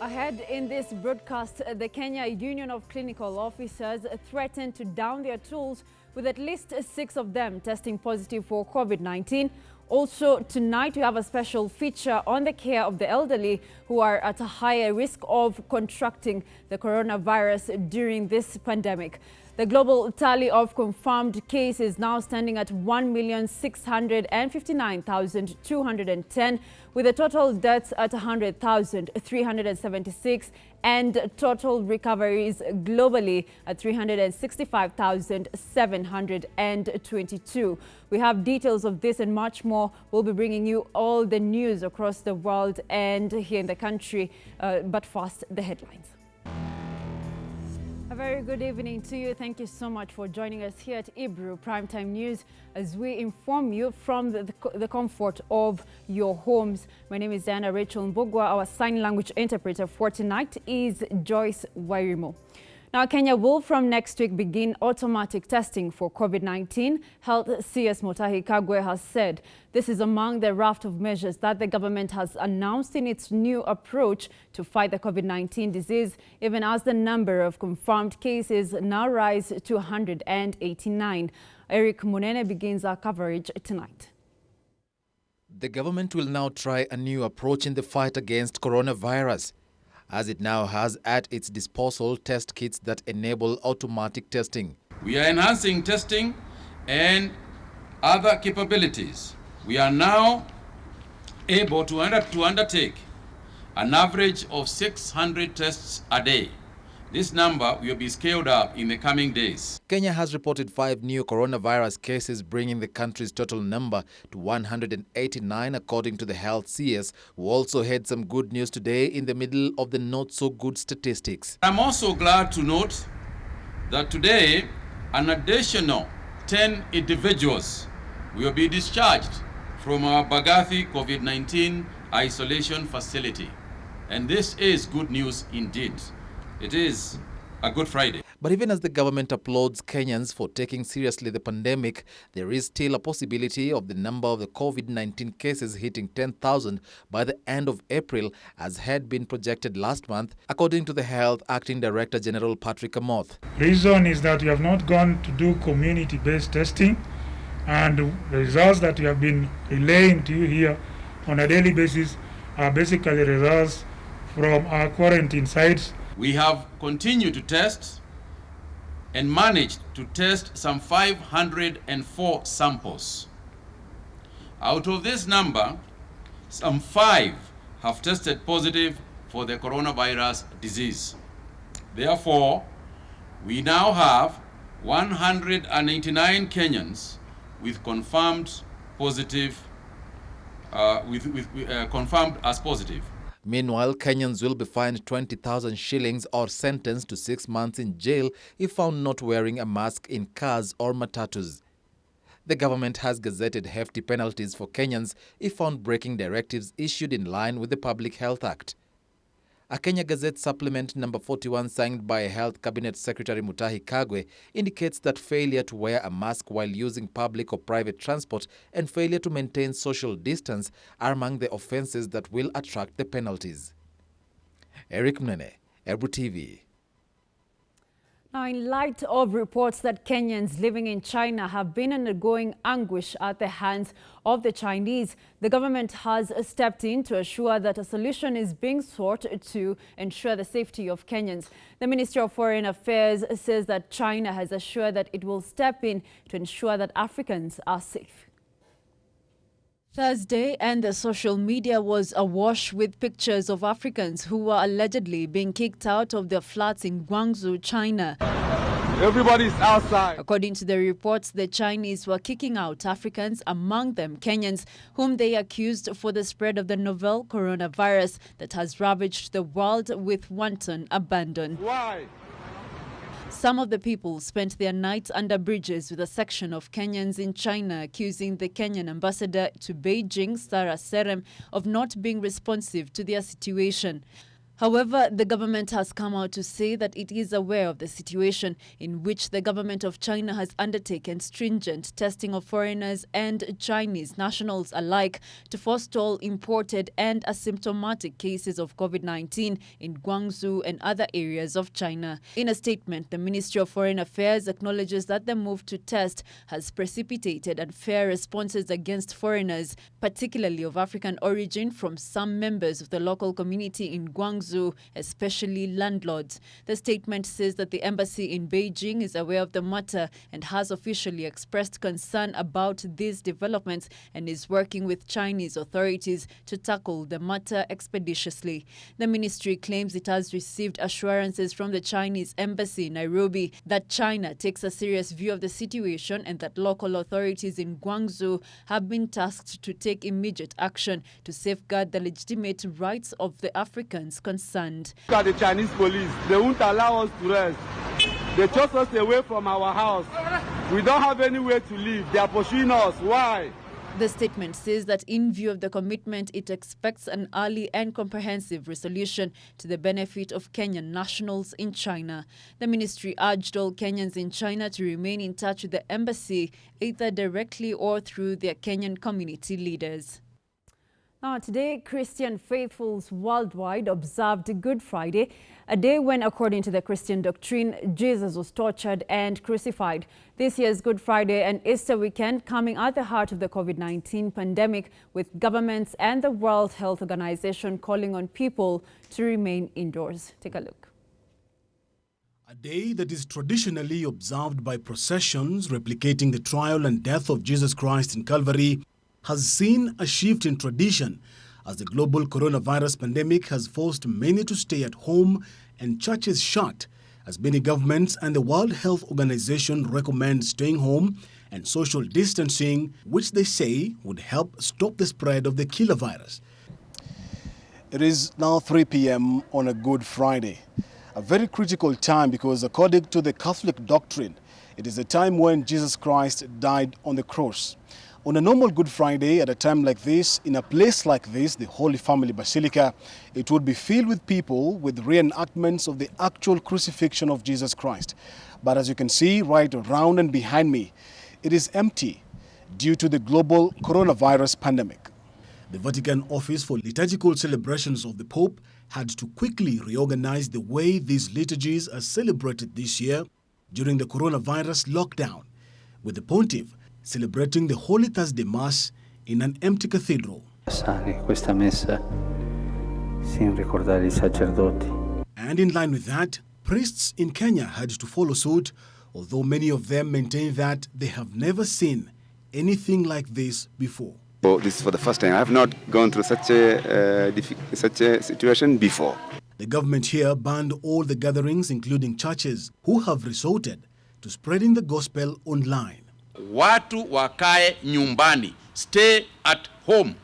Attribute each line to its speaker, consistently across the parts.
Speaker 1: Ahead in this broadcast, the Kenya Union of Clinical Officers threatened to down their tools with at least 6 of them testing positive for COVID-19. Also, tonight we have a special feature on the care of the elderly who are at a higher risk of contracting the coronavirus during this pandemic. The global tally of confirmed cases now standing at 1,659,210, with a total deaths at 100,376 and total recoveries globally at 365,722. We have details of this and much more. We'll be bringing you all the news across the world and here in the country. But first, the headlines. A very good evening to you. Thank you so much for joining us here at Ebru Primetime News as we inform you from the comfort of your homes. My name is Diana Rachel Mbugua. Our sign language interpreter for tonight is Joyce Wairimo. Now, Kenya will from next week begin automatic testing for COVID-19. Health CS Mutahi Kagwe has said this is among the raft of measures that the government has announced in its new approach to fight the COVID-19 disease, even as the number of confirmed cases now rise to 189. Eric Munene begins our coverage tonight.
Speaker 2: The government will now try a new approach in the fight against coronavirus, as it now has at its disposal test kits that enable automatic testing.
Speaker 3: We are enhancing testing and other capabilities. We are now able to undertake an average of 600 tests a day. This number will be scaled up in the coming days.
Speaker 2: Kenya has reported 5 new coronavirus cases, bringing the country's total number to 189, according to the health CS, who also had some good news today in the middle of the not-so-good statistics.
Speaker 3: I'm also glad to note that today an additional 10 individuals will be discharged from our Bagathi COVID-19 isolation facility. And this is good news indeed. It is a Good Friday.
Speaker 2: But even as the government applauds Kenyans for taking seriously the pandemic, there is still a possibility of the number of the COVID-19 cases hitting 10,000 by the end of April, as had been projected last month, according to the Health Acting Director General Patrick Amoth.
Speaker 4: Reason is that we have not gone to do community-based testing, and the results that we have been relaying to you here on a daily basis are basically results from our quarantine sites.
Speaker 3: We have continued to test and managed to test some 504 samples. Out of this number, some 5 have tested positive for the coronavirus disease. Therefore, we now have 189 Kenyans with confirmed positive, confirmed as positive.
Speaker 2: Meanwhile, Kenyans will be fined 20,000 shillings or sentenced to 6 months in jail if found not wearing a mask in cars or matatus. The government has gazetted hefty penalties for Kenyans if found breaking directives issued in line with the Public Health Act. A Kenya Gazette supplement number 41 signed by Health Cabinet Secretary Mutahi Kagwe indicates that failure to wear a mask while using public or private transport and failure to maintain social distance are among the offences that will attract the penalties. Eric Mnene, Ebru TV.
Speaker 1: Now, in light of reports that Kenyans living in China have been undergoing anguish at the hands of the Chinese, the government has stepped in to assure that a solution is being sought to ensure the safety of Kenyans. The Ministry of Foreign Affairs says that China has assured that it will step in to ensure that Africans are safe. Thursday, and the social media was awash with pictures of Africans who were allegedly being kicked out of their flats in Guangzhou, China.
Speaker 5: Everybody's outside.
Speaker 1: According to the reports, the Chinese were kicking out Africans, among them Kenyans, whom they accused for the spread of the novel coronavirus that has ravaged the world with wanton abandon.
Speaker 5: Why?
Speaker 1: Some of the people spent their nights under bridges, with a section of Kenyans in China accusing the Kenyan ambassador to Beijing, Sarah Serem, of not being responsive to their situation. However, the government has come out to say that it is aware of the situation in which the government of China has undertaken stringent testing of foreigners and Chinese nationals alike to forestall imported and asymptomatic cases of COVID-19 in Guangzhou and other areas of China. In a statement, the Ministry of Foreign Affairs acknowledges that the move to test has precipitated unfair responses against foreigners, particularly of African origin, from some members of the local community in Guangzhou, especially landlords. The statement says that the embassy in Beijing is aware of the matter and has officially expressed concern about these developments and is working with Chinese authorities to tackle the matter expeditiously. The ministry claims it has received assurances from the Chinese embassy in Nairobi that China takes a serious view of the situation and that local authorities in Guangzhou have been tasked to take immediate action to safeguard the legitimate rights of the Africans concerned.
Speaker 5: Look at the Chinese police. They won't allow us to rest. They chase us away from our house. We don't have anywhere to live. They are pursuing us. Why?
Speaker 1: The statement says that in view of the commitment, it expects an early and comprehensive resolution to the benefit of Kenyan nationals in China. The ministry urged all Kenyans in China to remain in touch with the embassy, either directly or through their Kenyan community leaders. Now, today, Christian faithfuls worldwide observed Good Friday, a day when, according to the Christian doctrine, Jesus was tortured and crucified. This year's Good Friday and Easter weekend coming at the heart of the COVID-19 pandemic, with governments and the World Health Organization calling on people to remain indoors. Take a look.
Speaker 6: A day that is traditionally observed by processions replicating the trial and death of Jesus Christ in Calvary has seen a shift in tradition as the global coronavirus pandemic has forced many to stay at home and churches shut, as many governments and the World Health Organization recommend staying home and social distancing, which they say would help stop the spread of the killer virus. It is now 3 p.m. on a Good Friday, a very critical time because according to the Catholic doctrine, it is a time when Jesus Christ died on the cross. On a normal Good Friday, at a time like this, in a place like this, the Holy Family Basilica, it would be filled with people with reenactments of the actual crucifixion of Jesus Christ. But as you can see right around and behind me, it is empty due to the global coronavirus pandemic. The Vatican Office for Liturgical Celebrations of the Pope had to quickly reorganize the way these liturgies are celebrated this year during the coronavirus lockdown, with the Pontiff celebrating the Holy Thursday Mass in an empty cathedral.
Speaker 7: Questa messa sin ricordare I sacerdoti.
Speaker 6: And in line with that, priests in Kenya had to follow suit, although many of them maintain that they have never seen anything like this before.
Speaker 8: Oh, this is for the first time. I have not gone through such a situation before.
Speaker 6: The government here banned all the gatherings, including churches, who have resorted to spreading the gospel online.
Speaker 3: Watu wakae nyumbani. Stay at home.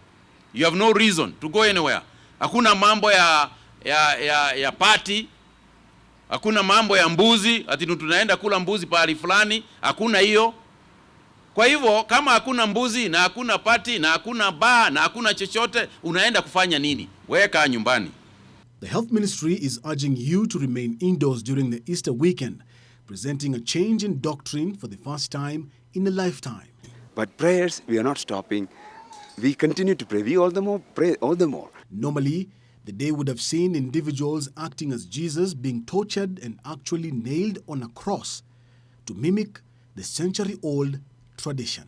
Speaker 3: You have no reason to go anywhere. Hakuna mambo ya party. Hakuna mambo ya mbuzi. Ati tunaenda kula mbuzi pahali fulani. Hakuna hiyo. Kwa hivyo kama hakuna mbuzi na hakuna party na hakuna bar na hakuna chochote, unaenda kufanya nini? Weka nyumbani.
Speaker 6: The Health Ministry is urging you to remain indoors during the Easter weekend, presenting a change in doctrine for the first time in a lifetime.
Speaker 8: But prayers, we are not stopping. We continue to pray. We all the more pray, all the more.
Speaker 6: Normally, the day would have seen individuals acting as Jesus being tortured and actually nailed on a cross to mimic the century-old tradition.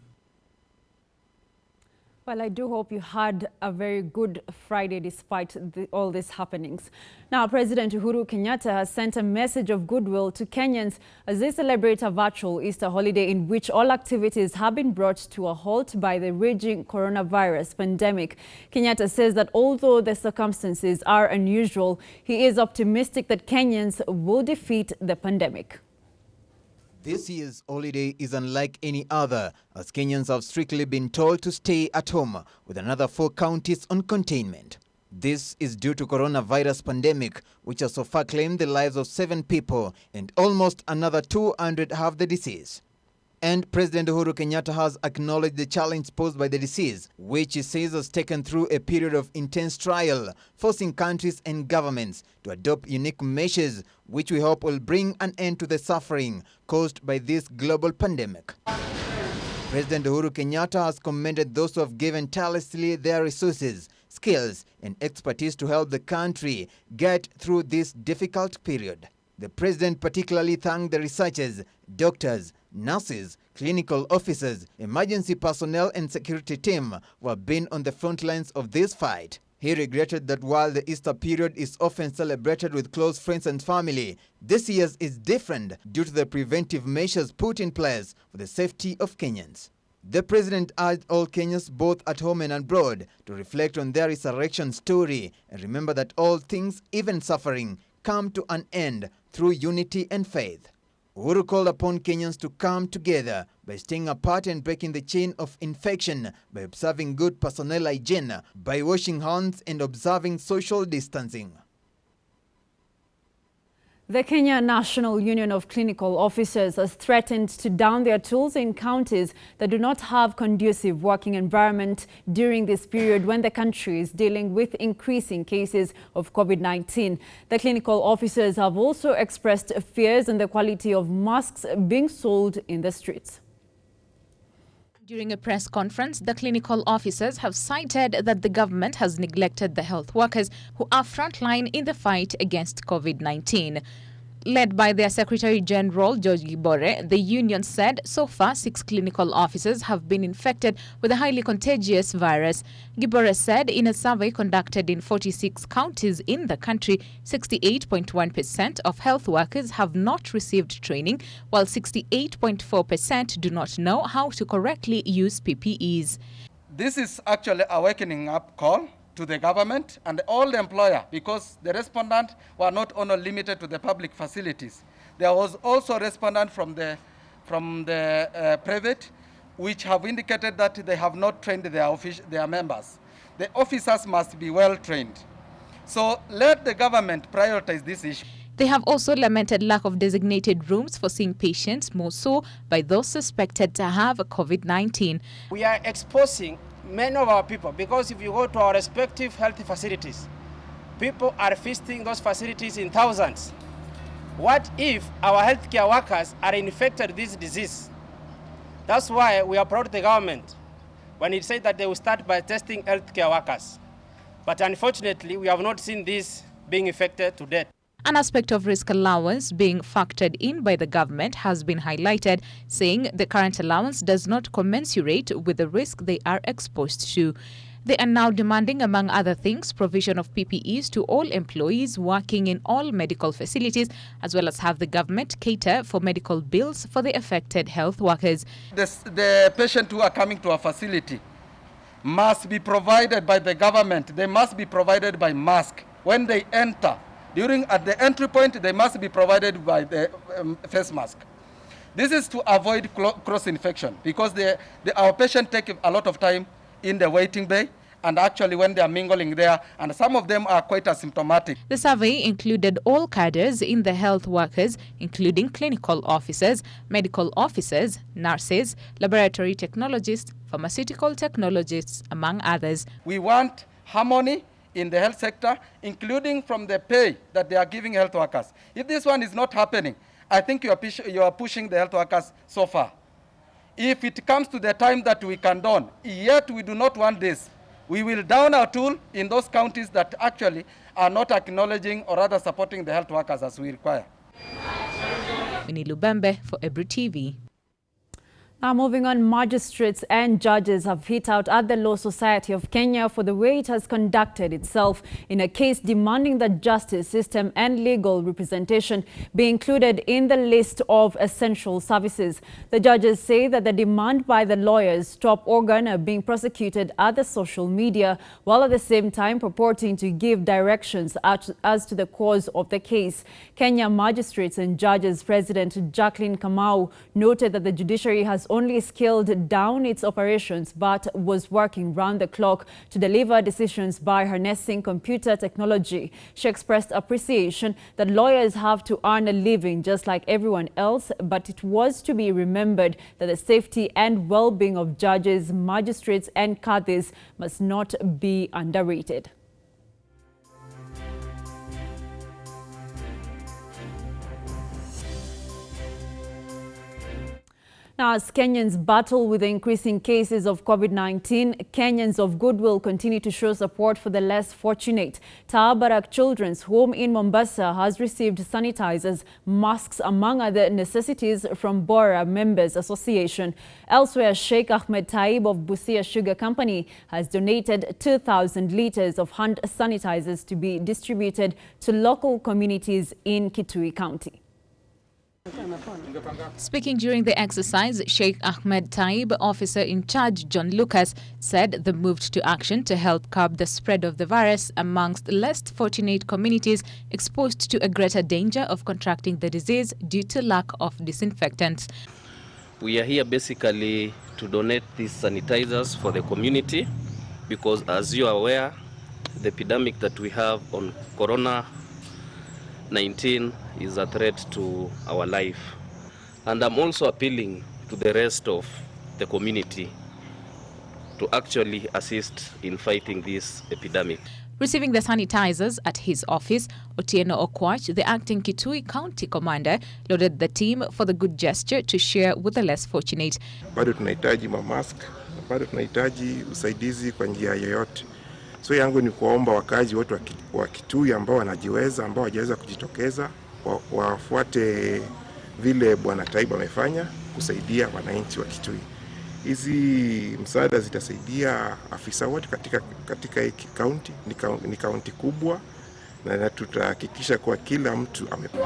Speaker 1: Well, I do hope you had a very good Friday despite all these happenings. Now, President Uhuru Kenyatta has sent a message of goodwill to Kenyans as they celebrate a virtual Easter holiday in which all activities have been brought to a halt by the raging coronavirus pandemic. Kenyatta says that although the circumstances are unusual, he is optimistic that Kenyans will defeat the pandemic.
Speaker 9: This year's holiday is unlike any other, as Kenyans have strictly been told to stay at home, with another 4 counties on containment. This is due to coronavirus pandemic, which has so far claimed the lives of 7 people, and almost another 200 have the disease. And President Uhuru Kenyatta has acknowledged the challenge posed by the disease, which he says has taken through a period of intense trial, forcing countries and governments to adopt unique measures, which we hope will bring an end to the suffering caused by this global pandemic. President Uhuru Kenyatta has commended those who have given tirelessly their resources, skills, and expertise to help the country get through this difficult period. The president particularly thanked the researchers, doctors, nurses, clinical officers, emergency personnel, and security team who have been on the front lines of this fight. He regretted that while the Easter period is often celebrated with close friends and family, this year's is different due to the preventive measures put in place for the safety of Kenyans. The president urged all Kenyans, both at home and abroad, to reflect on their resurrection story and remember that all things, even suffering, come to an end through unity and faith. Uhuru called upon Kenyans to come together by staying apart and breaking the chain of infection by observing good personal hygiene, by washing hands and observing social distancing.
Speaker 1: The Kenya National Union of Clinical Officers has threatened to down their tools in counties that do not have conducive working environment during this period when the country is dealing with increasing cases of COVID-19. The clinical officers have also expressed fears in the quality of masks being sold in the streets.
Speaker 10: During a press conference, the clinical officers have cited that the government has neglected the health workers who are frontline in the fight against COVID-19. Led by their Secretary General, George Gibore, the union said so far 6 clinical officers have been infected with a highly contagious virus. Gibore said in a survey conducted in 46 counties in the country, 68.1% of health workers have not received training, while 68.4% do not know how to correctly use PPEs.
Speaker 11: This is actually a wakening up call to the government and all the employer, because the respondent were not only limited to the public facilities. There was also respondent from the private, which have indicated that they have not trained their members. The officers must be well trained. So let the government prioritize this issue.
Speaker 10: They have also lamented lack of designated rooms for seeing patients, more so by those suspected to have COVID-19.
Speaker 12: We are exposing many of our people, because if you go to our respective health facilities, people are visiting those facilities in thousands. What if our healthcare workers are infected with this disease? That's why we applaud the government when it said that they will start by testing healthcare workers. But unfortunately, we have not seen this being effected to date.
Speaker 10: An aspect of risk allowance being factored in by the government has been highlighted, saying the current allowance does not commensurate with the risk they are exposed to. They are now demanding, among other things, provision of PPEs to all employees working in all medical facilities, as well as have the government cater for medical bills for the affected health workers.
Speaker 11: The patients who are coming to a facility must be provided by the government. They must be provided by mask when they enter. At the entry point, they must be provided by the face mask. This is to avoid cross-infection, because our patients take a lot of time in the waiting bay, and actually when they are mingling there, and some of them are quite asymptomatic.
Speaker 10: The survey included all cadres in the health workers, including clinical officers, medical officers, nurses, laboratory technologists, pharmaceutical technologists, among others.
Speaker 11: We want harmony in the health sector, including from the pay that they are giving health workers. If this one is not happening, I think you are pushing the health workers so far. If it comes to the time that we can down, yet we do not want this, we will down our tool in those counties that actually are not acknowledging or rather supporting the health workers as we require.
Speaker 10: Winnie Lubembe for Ebru TV.
Speaker 1: Now moving on, magistrates and judges have hit out at the Law Society of Kenya for the way it has conducted itself in a case demanding that justice system and legal representation be included in the list of essential services. The judges say that the demand by the lawyers stop organ being prosecuted at the social media, while at the same time purporting to give directions as to the cause of the case. Kenya Magistrates and Judges President Jacqueline Kamau noted that the judiciary has has only scaled down its operations but was working round the clock to deliver decisions by harnessing computer technology. She expressed appreciation that lawyers have to earn a living just like everyone else, but it was to be remembered that the safety and well-being of judges, magistrates and kadhis must not be underrated. Now, as Kenyans battle with the increasing cases of COVID-19, Kenyans of goodwill continue to show support for the less fortunate. Tabarak Children's Home in Mombasa has received sanitizers, masks, among other necessities from Bora Members Association. Elsewhere, Sheikh Ahmed Taib of Busia Sugar Company has donated 2,000 litres of hand sanitizers to be distributed to local communities in Kitui County.
Speaker 10: Speaking during the exercise, Sheikh Ahmed Taib, officer in charge John Lucas, said the moved to action to help curb the spread of the virus amongst less fortunate communities exposed to a greater danger of contracting the disease due to lack of disinfectants.
Speaker 13: We are here basically to donate these sanitizers for the community because, as you are aware, the epidemic that we have on Corona-19 is a threat to our life. And I'm also appealing to the rest of the community to actually assist in fighting this epidemic.
Speaker 10: Receiving the sanitizers at his office, Otieno Okwach, the acting Kitui County Commander, lauded the team for the good gesture to share with the less fortunate.
Speaker 14: Bado tunahitaji mamask, bado tunahitaji usaidizi kwa njia yoyote. So yangu ni kuomba wakazi wote wa Kitui ambao wanajiweza, ambao hawajaweza kujitokeza, wafuate vile Bwana Taib amefanya kusaidia wananchi wa Kitui. Hizi msaada zitasaidia afisa wote katika hii kaunti, ni kaunti kubwa, na tutahakikisha kwa kila mtu amepata.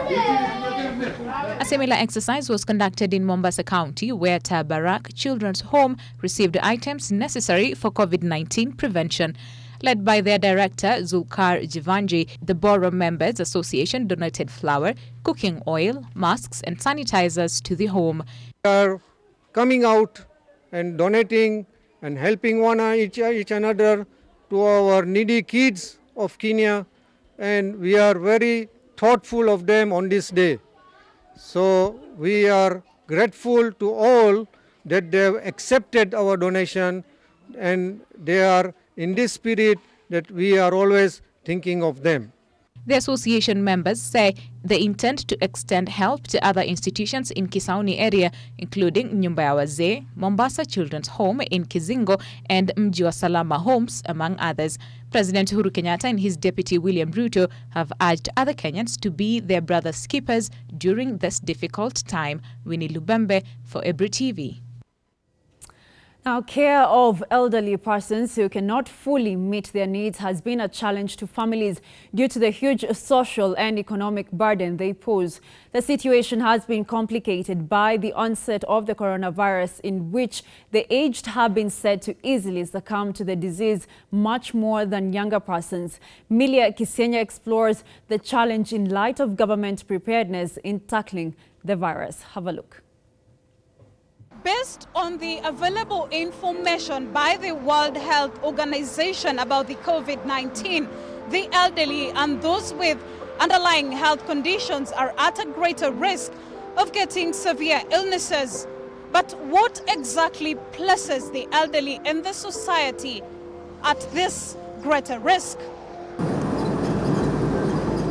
Speaker 10: A similar exercise was conducted in Mombasa County, where Tabarak Children's Home received items necessary for COVID-19 prevention. Led by their director, Zulkar Jivanji, the Bora Members Association donated flour, cooking oil, masks and sanitizers to the home.
Speaker 15: We are coming out and donating and helping each another to our needy kids of Kenya, and we are very thoughtful of them on this day. So we are grateful to all that they have accepted our donation, and they are in this spirit that we are always thinking of them.
Speaker 10: The association members say they intend to extend help to other institutions in Kisauni area, including Nyumba ya Wazee, Mombasa Children's Home in Kizingo, and Mbugua Salama Homes, among others. President Uhuru Kenyatta and his deputy William Ruto have urged other Kenyans to be their brothers' keepers during this difficult time. Winnie Lubembe for Ebru TV.
Speaker 1: Now, care of elderly persons who cannot fully meet their needs has been a challenge to families due to the huge social and economic burden they pose. The situation has been complicated by the onset of the coronavirus, in which the aged have been said to easily succumb to the disease much more than younger persons. Milia Kisenya explores the challenge in light of government preparedness in tackling the virus. Have a look.
Speaker 16: Based on the available information by the World Health Organization about the COVID-19, the elderly and those with underlying health conditions are at a greater risk of getting severe illnesses. But what exactly places the elderly in the society at this greater risk?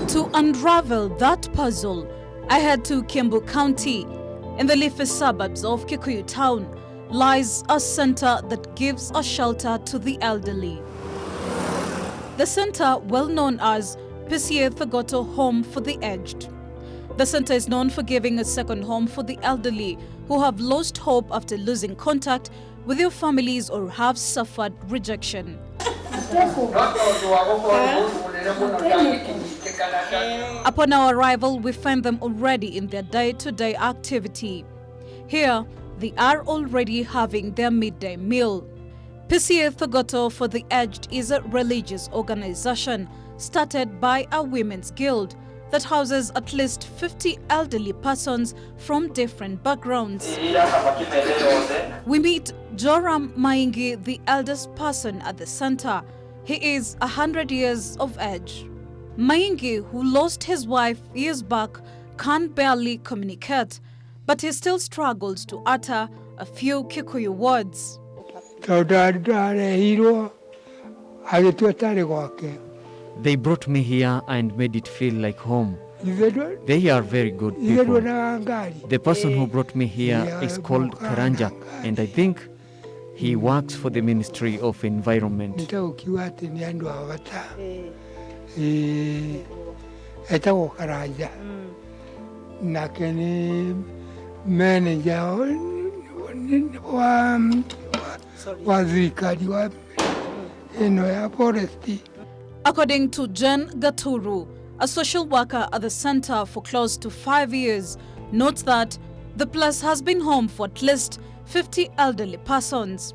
Speaker 16: To unravel that puzzle, I head to Kiambu County. In the leafy suburbs of Kikuyu town lies a center that gives a shelter to the elderly. The center, well known as PCA Thogoto Home for the Aged. The center is known for giving a second home for the elderly who have lost hope after losing contact with their families or have suffered rejection. Upon our arrival, we find them already in their day-to-day activity. Here, they are already having their midday meal. PCA Thogoto for the Aged is a religious organization started by a women's guild that houses at least 50 elderly persons from different backgrounds. We meet Joram Maingi, the eldest person at the center. He is 100 years of age. Maingi, who lost his wife years back, can barely communicate, but he still struggles to utter a few Kikuyu words.
Speaker 17: They brought me here and made it feel like home. They are very good people. The person who brought me here is called Karanja, and I think he works for the Ministry of Environment.
Speaker 16: According to Jen Gaturu, a social worker at the center for close to 5 years, notes that the place has been home for at least 50 elderly persons.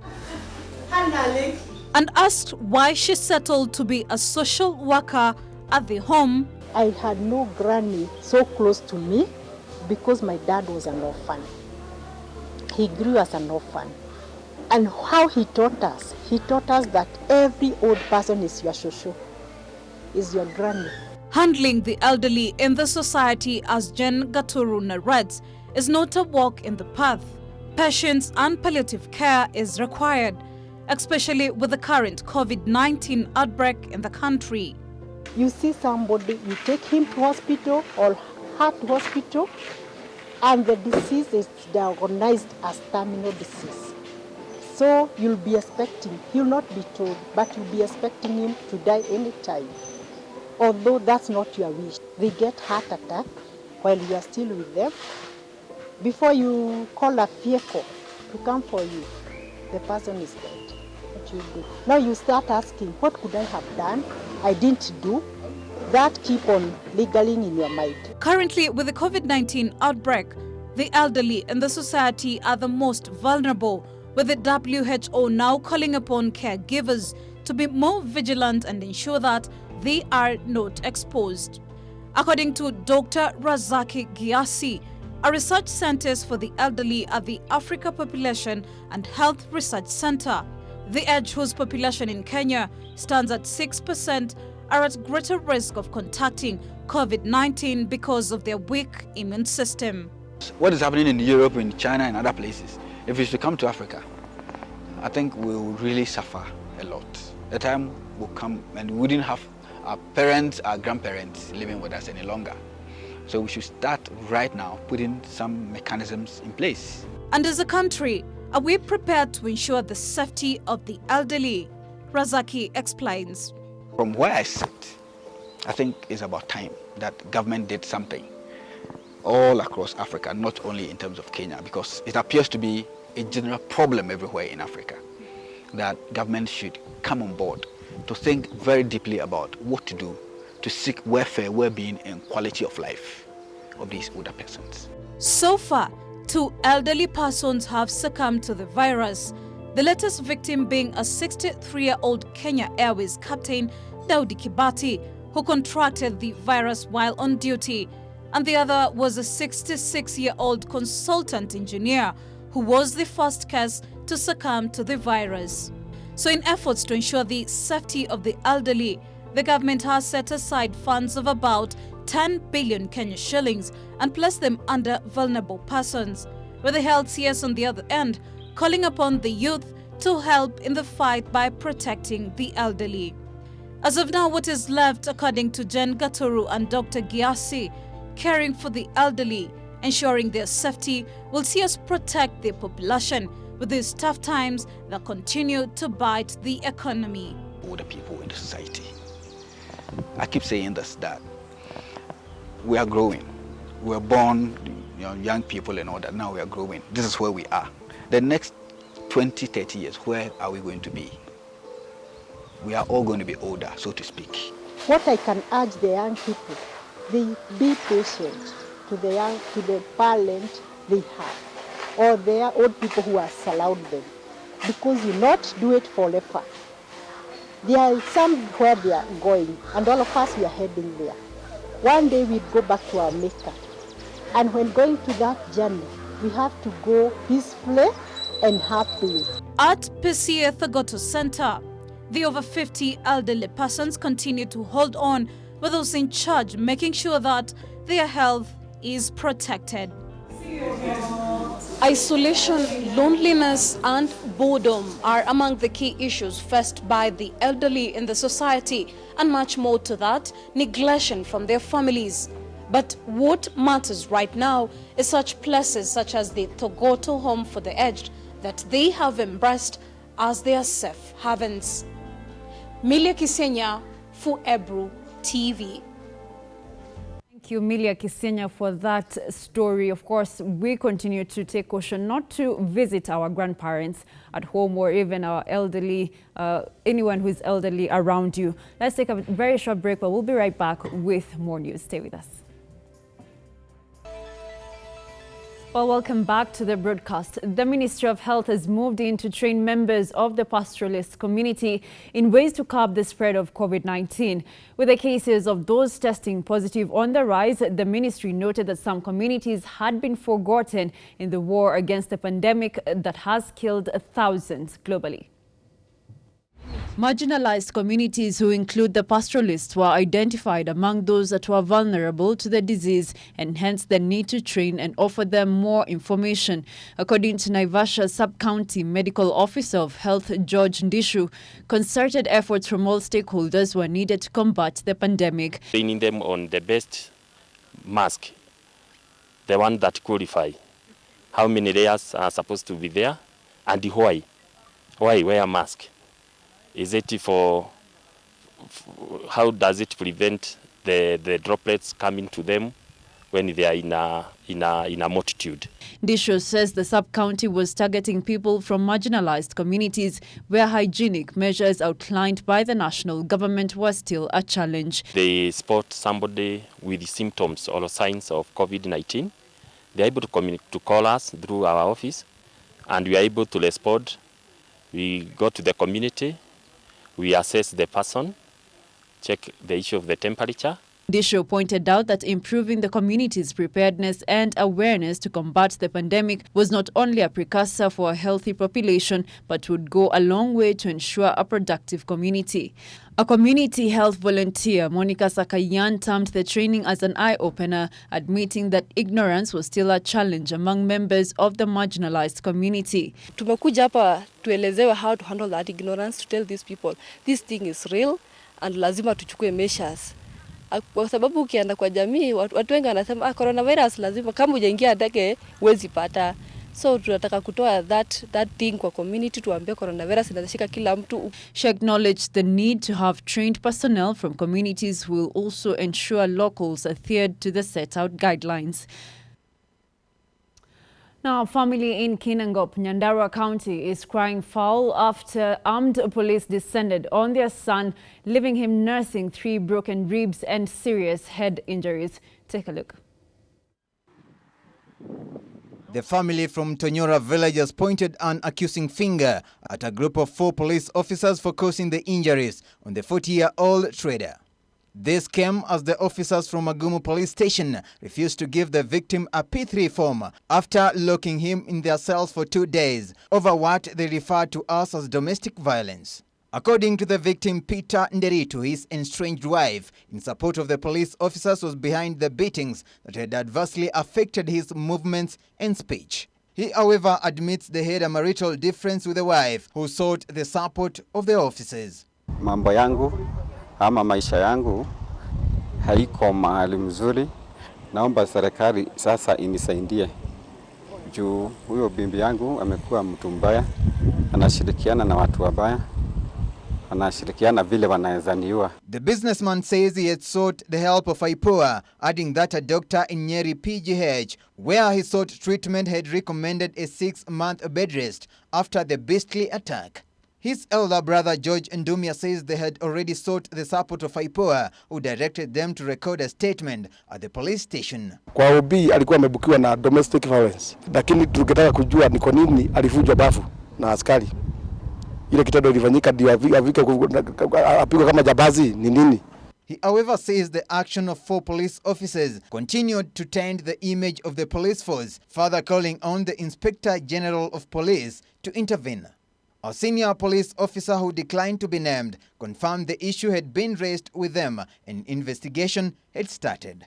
Speaker 16: And asked why she settled to be a social worker at the home.
Speaker 18: I had no granny so close to me because my dad was an orphan. He grew as an orphan. And how he taught us that every old person is your shosho, is your granny.
Speaker 16: Handling the elderly in the society, as Jen Gaturu narrates, is not a walk in the path. Patience and palliative care is required, especially with the current COVID-19 outbreak in the country.
Speaker 18: You see somebody, you take him to hospital or heart hospital, and the disease is diagnosed as terminal disease. So you'll be expecting, he'll not be told, but you'll be expecting him to die anytime. Although that's not your wish. They get heart attack while you are still with them. Before you call a vehicle to come for you, the person is dead. What you do? Now you start asking, what could I have done? I didn't do. That keep on niggling in your mind.
Speaker 16: Currently, with the COVID-19 outbreak, the elderly in the society are the most vulnerable, with the WHO now calling upon caregivers to be more vigilant and ensure that they are not exposed. According to Dr. Razaki Giasi, a research scientist for the elderly at the Africa Population and Health Research Center, the age whose population in Kenya stands at 6%, are at greater risk of contracting COVID-19 because of their weak immune system.
Speaker 19: What is happening in Europe, in China, and other places, if it should come to Africa, I think we will really suffer a lot. The time will come and we wouldn't have our parents, our grandparents living with us any longer. So we should start right now putting some mechanisms in place.
Speaker 16: And as a country, are we prepared to ensure the safety of the elderly? Razaki explains.
Speaker 19: From where I sit, I think it's about time that government did something all across Africa, not only in terms of Kenya, because it appears to be a general problem everywhere in Africa, that government should come on board to think very deeply about what to do to seek welfare, well-being, and quality of life of these older persons.
Speaker 16: So far, 2 elderly persons have succumbed to the virus, the latest victim being a 63-year-old Kenya Airways captain, Daudi Kibati, who contracted the virus while on duty, and the other was a 66-year-old consultant engineer who was the first case to succumb to the virus. So in efforts to ensure the safety of the elderly, the government has set aside funds of about 10 billion Kenya shillings and placed them under vulnerable persons, with the health CS on the other end calling upon the youth to help in the fight by protecting the elderly. As of now, what is left, according to Jen Gaturu and Dr. Giasi, caring for the elderly, ensuring their safety, will see us protect their population with these tough times that continue to bite the economy.
Speaker 19: Older people in the society. I keep saying this, that we are growing. We were born, young people and all that. Now we are growing. This is where we are. The next 20, 30 years, where are we going to be? We are all going to be older, so to speak.
Speaker 18: What I can urge the young people, they be patient to the parent they have, or there are old people who are surround them, because you not do it forever. There are somewhere they are going, and all of us we are heading there. one day we'd go back to our Maker. And when going to that journey, we have to go peacefully and happily.
Speaker 16: At PCA Thogoto Center, the over 50 elderly persons continue to hold on with those in charge, making sure that their health is protected. Isolation, loneliness, and boredom are among the key issues faced by the elderly in the society, and much more to that, neglection from their families. But what matters right now is such places such as the Thogoto Home for the Aged that they have embraced as their safe havens. Milia Kisenya for Ebru TV.
Speaker 1: Thank you, Milia Kisenya, for that story. Of course, we continue to take caution not to visit our grandparents at home or even our elderly, anyone who is elderly around you. Let's take a very short break, but we'll be right back with more news. Stay with us. Well, welcome back to the broadcast. The Ministry of Health has moved in to train members of the pastoralist community in ways to curb the spread of COVID-19. With the cases of those testing positive on the rise, the ministry noted that some communities had been forgotten in the war against the pandemic that has killed thousands globally. Marginalized communities who include the pastoralists were identified among those that were vulnerable to the disease, and hence the need to train and offer them more information. According to Naivasha Sub-County Medical Officer of Health George Ndishu, concerted efforts from all stakeholders were needed to combat the pandemic.
Speaker 20: Training them on the best mask, the one that qualify, how many layers are supposed to be there, and why wear a mask. Is it for how does it prevent the droplets coming to them when they are in a multitude?
Speaker 1: Ndishu says the sub-county was targeting people from marginalized communities where hygienic measures outlined by the national government were still a challenge.
Speaker 20: They spot somebody with symptoms or signs of COVID-19. They are able to call us through our office, and we are able to respond. We go to the community. We assess the person, check the issue of the temperature.
Speaker 1: Ndishu pointed out that improving the community's preparedness and awareness to combat the pandemic was not only a precursor for a healthy population, but would go a long way to ensure a productive community. A community health volunteer, Monica Sakayan, termed the training as an eye-opener, admitting that ignorance was still a challenge among members of the marginalized community.
Speaker 21: Tumekuja hapa tuelezewe how to handle that ignorance, to tell these people this thing is real and lazima tuchukue measures. Kwa sababu ukienda kwa jamii, watu wengi wanasema coronavirus lazima kama hujaingia atake huwezi pata. So tunataka kutoa that thing kwa community, tuambie coronavirus inashika kila mtu.
Speaker 1: She acknowledged the need to have trained personnel from communities who will also ensure locals adhered to the set out guidelines. Now, a family in Kinangop, Nyandarua County, is crying foul after armed police descended on their son, leaving him nursing 3 broken ribs and serious head injuries. Take a look.
Speaker 9: The family from Tonyora village has pointed an accusing finger at a group of 4 police officers for causing the injuries on the 40-year-old trader. This came as the officers from Magumu police station refused to give the victim a P3 form after locking him in their cells for 2 days over what they referred to as domestic violence. According to the victim, Peter Nderitu, his estranged wife, in support of the police officers, was behind the beatings that had adversely affected his movements and speech. He, however, admits they had a marital difference with the wife, who sought the support of the officers.
Speaker 22: Mambo yangu ama maisha yangu haiko mahali mzuri. Naomba serikali sasa inisaidie. Juu huyo bibi yangu amekuwa mtu mbaya, anashirikiana na watu wabaya.
Speaker 9: The businessman says he had sought the help of IPOA, adding that a doctor in Nyeri PGH, where he sought treatment, had recommended a 6-month bed rest after the beastly attack. His elder brother George Ndumia says they had already sought the support of IPOA, who directed them to record a statement at the police station.
Speaker 23: Kwa ubi alikuwa amebukiwa na domestic violence, lakini tungetaka kujua ni kwa nini alivunjwa bafu na askari. Ile kitendo ilifanyika ndio apigwe kama jabazi ni nini?
Speaker 9: He, however, says the action of 4 police officers continued to taint the image of the police force, further calling on the Inspector General of Police to intervene. A senior police officer who declined to be named confirmed the issue had been raised with them and investigation had started.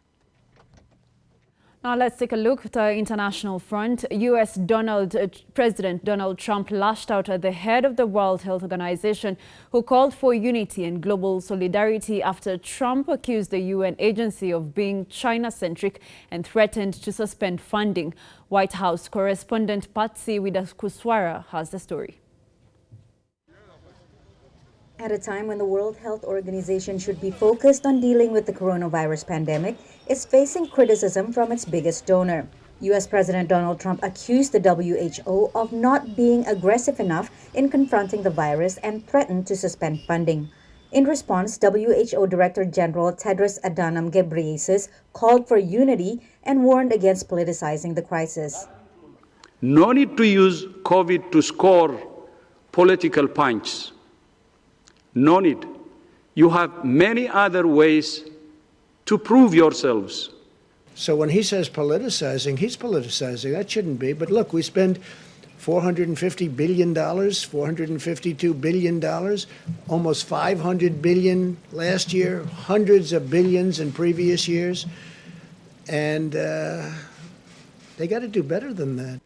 Speaker 1: Now let's take a look at the international front. U.S. President Donald Trump lashed out at the head of the World Health Organization, who called for unity and global solidarity after Trump accused the UN agency of being China-centric and threatened to suspend funding. White House correspondent Patsy Widakuswara has the story.
Speaker 2: At a time when the World Health Organization should be focused on dealing with the coronavirus pandemic, it's facing criticism from its biggest donor. U.S. President Donald Trump accused the WHO of not being aggressive enough in confronting the virus and threatened to suspend funding. In response, WHO Director General Tedros Adhanom Ghebreyesus called for unity and warned against politicizing the crisis.
Speaker 4: No need to use COVID to score political punches. No need. You have many other ways to prove yourselves.
Speaker 5: So when he says politicizing, he's politicizing. That shouldn't be. But look, we spend $450 billion, $452 billion, almost $500 billion last year, hundreds of billions in previous years. And they got to do better than that.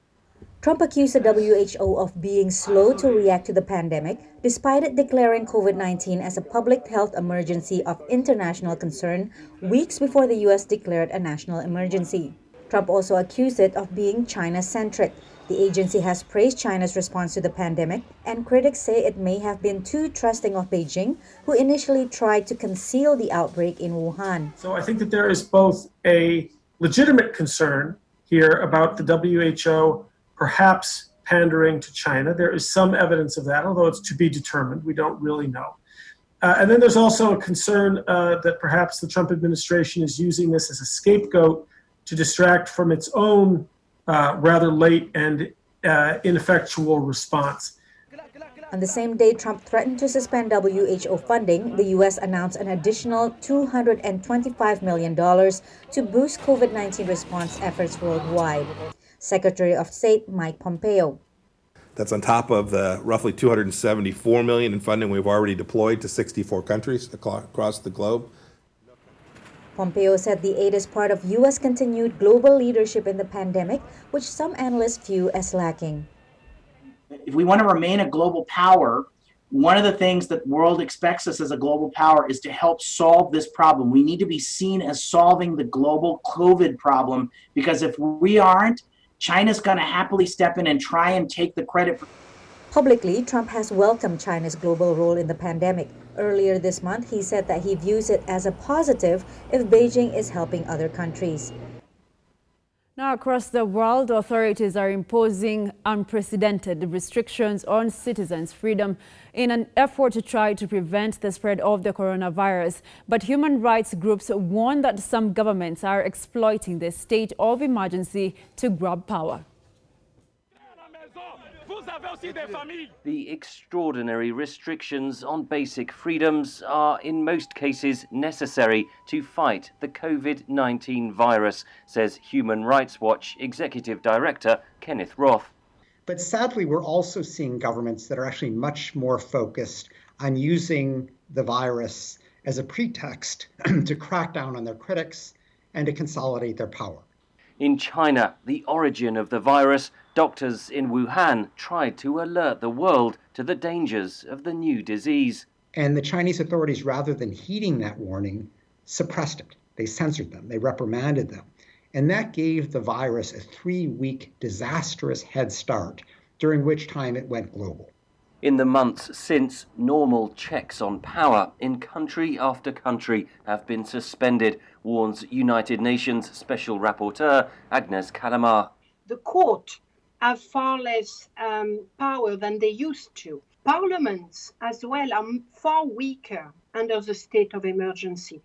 Speaker 2: Trump accused the WHO of being slow to react to the pandemic, despite it declaring COVID-19 as a public health emergency of international concern weeks before the U.S. declared a national emergency. Trump also accused it of being China-centric. The agency has praised China's response to the pandemic, and critics say it may have been too trusting of Beijing, who initially tried to conceal the outbreak in Wuhan.
Speaker 24: So I think that there is both a legitimate concern here about the WHO perhaps pandering to China. There is some evidence of that, although it's to be determined. We don't really know. And then there's also a concern that perhaps the Trump administration is using this as a scapegoat to distract from its own rather late and ineffectual response.
Speaker 2: On the same day Trump threatened to suspend WHO funding, the U.S. announced an additional $225 million to boost COVID-19 response efforts worldwide. Secretary of State Mike Pompeo.
Speaker 25: That's on top of the roughly $274 million in funding we've already deployed to 64 countries across the globe.
Speaker 2: Pompeo said the aid is part of U.S. continued global leadership in the pandemic, which some analysts view as lacking.
Speaker 26: If we want to remain a global power, one of the things that the world expects us as a global power is to help solve this problem. We need to be seen as solving the global COVID problem, because if we aren't, China's going to happily step in and try and take the credit.
Speaker 2: Publicly, Trump has welcomed China's global role in the pandemic. Earlier this month, he said that he views it as a positive if Beijing is helping other countries.
Speaker 1: Now, across the world, authorities are imposing unprecedented restrictions on citizens' freedom in an effort to try to prevent the spread of the coronavirus. But human rights groups warn that some governments are exploiting the state of emergency to grab power.
Speaker 27: The extraordinary restrictions on basic freedoms are in most cases necessary to fight the COVID-19 virus, says Human Rights Watch Executive Director Kenneth Roth.
Speaker 28: But sadly, we're also seeing governments that are actually much more focused on using the virus as a pretext to crack down on their critics and to consolidate their power.
Speaker 27: In China, the origin of the virus, doctors in Wuhan tried to alert the world to the dangers of the new disease.
Speaker 28: And the Chinese authorities, rather than heeding that warning, suppressed it. They censored them. They reprimanded them. And that gave the virus a 3-week disastrous head start, during which time it went global.
Speaker 27: In the months since, normal checks on power in country after country have been suspended, warns United Nations Special Rapporteur Agnes Kalamar.
Speaker 29: The court have far less power than they used to. Parliaments as well are far weaker under the state of emergency.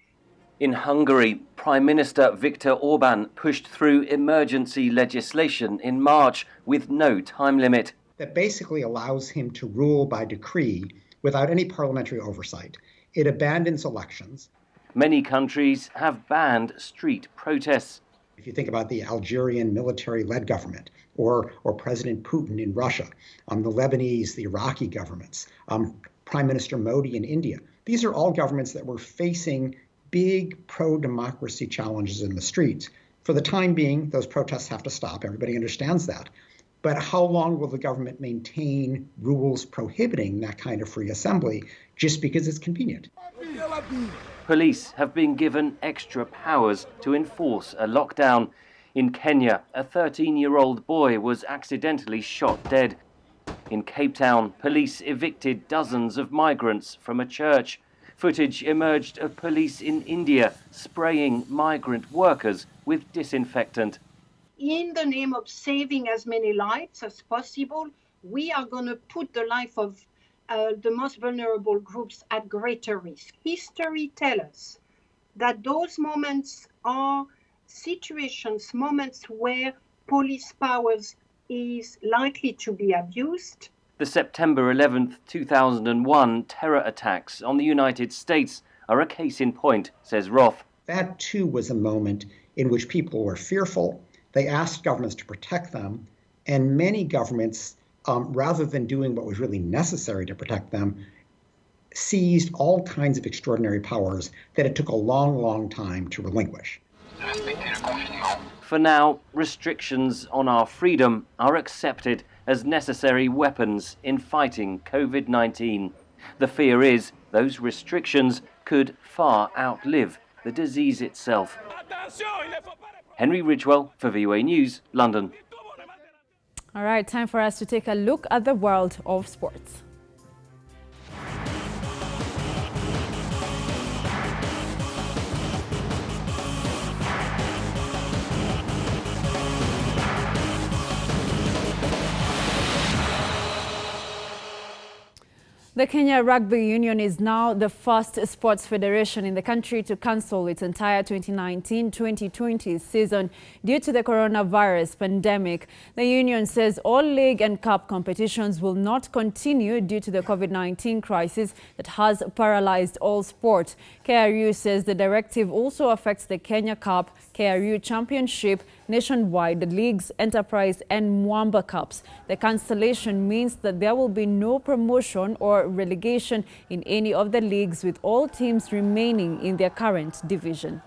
Speaker 27: In Hungary, Prime Minister Viktor Orban pushed through emergency legislation in March with no time limit.
Speaker 28: That basically allows him to rule by decree without any parliamentary oversight. It abandons elections.
Speaker 27: Many countries have banned street protests.
Speaker 28: If you think about the Algerian military-led government or President Putin in Russia, the Lebanese, the Iraqi governments, Prime Minister Modi in India, these are all governments that were facing big pro-democracy challenges in the streets. For the time being, those protests have to stop. Everybody understands that. But how long will the government maintain rules prohibiting that kind of free assembly just because it's convenient?
Speaker 27: Police have been given extra powers to enforce a lockdown. In Kenya, a 13-year-old boy was accidentally shot dead. In Cape Town, police evicted dozens of migrants from a church. Footage emerged of police in India spraying migrant workers with disinfectant.
Speaker 29: In the name of saving as many lives as possible, we are going to put the life of the most vulnerable groups at greater risk. History tells us that those moments are situations, moments where police powers is likely to be abused.
Speaker 27: The September 11th, 2001 terror attacks on the United States are a case in point, says Roth.
Speaker 28: That too was a moment in which people were fearful. They asked governments to protect them, and many governments, rather than doing what was really necessary to protect them, seized all kinds of extraordinary powers that it took a long, long time to relinquish.
Speaker 27: For now, restrictions on our freedom are accepted as necessary weapons in fighting COVID-19. The fear is those restrictions could far outlive the disease itself. Henry Ridgewell for VOA News, London.
Speaker 1: All right, time for us to take a look at the world of sports. The Kenya Rugby Union is now the first sports federation in the country to cancel its entire 2019-2020 season due to the coronavirus pandemic. The union says all league and cup competitions will not continue due to the COVID-19 crisis that has paralyzed all sport. KRU says the directive also affects the Kenya Cup, KRU Championship, Nationwide Leagues, Enterprise and Mwamba Cups. The cancellation means that there will be no promotion or relegation in any of the leagues, with all teams remaining in their current division.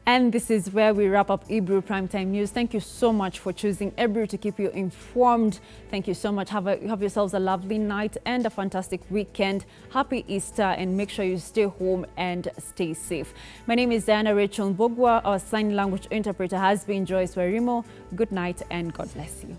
Speaker 1: And this is where we wrap up Ebru Primetime News. Thank you so much for choosing Ebru to keep you informed. Thank you so much. Have yourselves a lovely night and a fantastic weekend. Happy Easter, and make sure you stay home and stay safe. My name is Diana Rachel Mbugua. Our sign language interpreter has been Joyce Warimo. Good night and God bless you.